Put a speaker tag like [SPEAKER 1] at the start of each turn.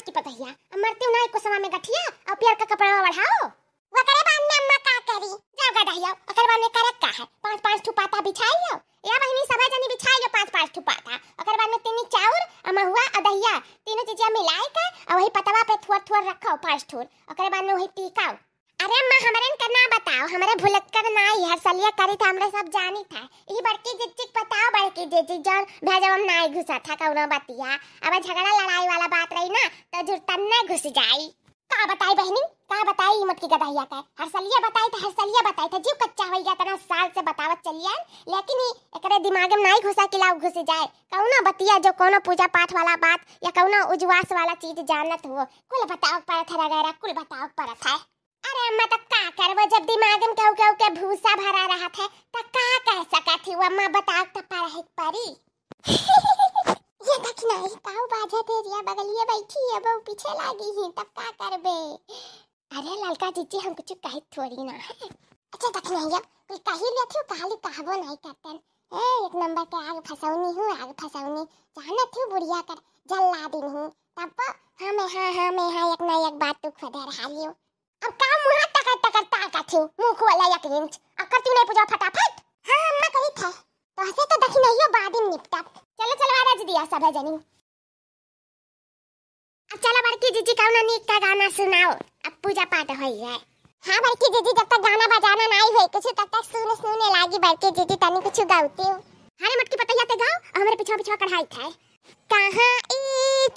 [SPEAKER 1] मटकी पतहिया मरते ना एको समय में गठिया और प्यार का कपड़ा बढ़ाओ वो करे बाद में अम्मा का करी जाओ गढ़ाइयो अकर बाद में करे का है 5-5 ठू पाता बिछाइयो या बहिनी सब जनी बिछाइयो 5-5 ठू पाता अकर बाद में तीन चाउर अमहुआ अदहिया तीनों चीजें मिलाए के और वही पतवा पे थोड़-थोड़ रखो 5 ठूर अकर बाद में वही टीकाओ। अरे अम्मा हमरे का ना बताओ हमरे भुलक्कर ना ही हर सलिया करी था हमरे सब जानी था ई बड़की जिच्चिक बताओ बड़की जिच्चिक जौन भेजब हम ना घुसा था कौनो बतिया अब झगड़ा लड़ाई वाला बात रही ना तो जुर्तन ना घुस जाई का बताई बहनी का बताई मटकी गदहिया का हर सलिया बताई था जीव कच्चा हो गया तना साल से बतावत चलिए लेकिन एकरे दिमाग में नहीं घुसा कि लाओ घुस जाए कौनो बतिया जो कोनो पूजा पाठ वाला बात या कौनो उजवास वाला चीज जानत हो कुल बताओ परत है वगैरह कुल बताओ परत है। अरे अम्मा तो का करबो जब दिमाग में कहू के भूसा भरा रहा था तो का कह सकत थी अम्मा बताओ तो पर परी ये देख नहीं काऊ बाजे तेरिया बगलिए बैठी है वो पीछे लागी ही तब का करबे। अरे ललका जीजी हम कुछ कहे थोड़ी ना है अच्छा देख नहीं अब कोई कही ले थी कहाली कहबो नहीं करते ए एक नंबर के आग फसौनी जाना थी बुढ़िया कर जल्ला दिन हूं तब हमें एक ना एक बात तू खुद रहा लियो अब का मुंह टकर ताका थी मुंह खोला एक इंच अकर तू नहीं पूजा फटाफट हां अम्मा कही था तो हसे तो देखी नहीं हो बाद में निपटा चलो आवाज दिया सब है जनी अब चलो बड़की जीजी कौन नीक का गाना सुनाओ अब पूजा पाठ हो जाए। हां बड़की जीजी जब तक गाना बजाना नहीं होए कुछ तब तक सुने लागी बड़की जीजी तनी कुछ गाउती हो। हां मटकी पतैया ते गाओ हमरे पीछा कढ़ाई था कहां ई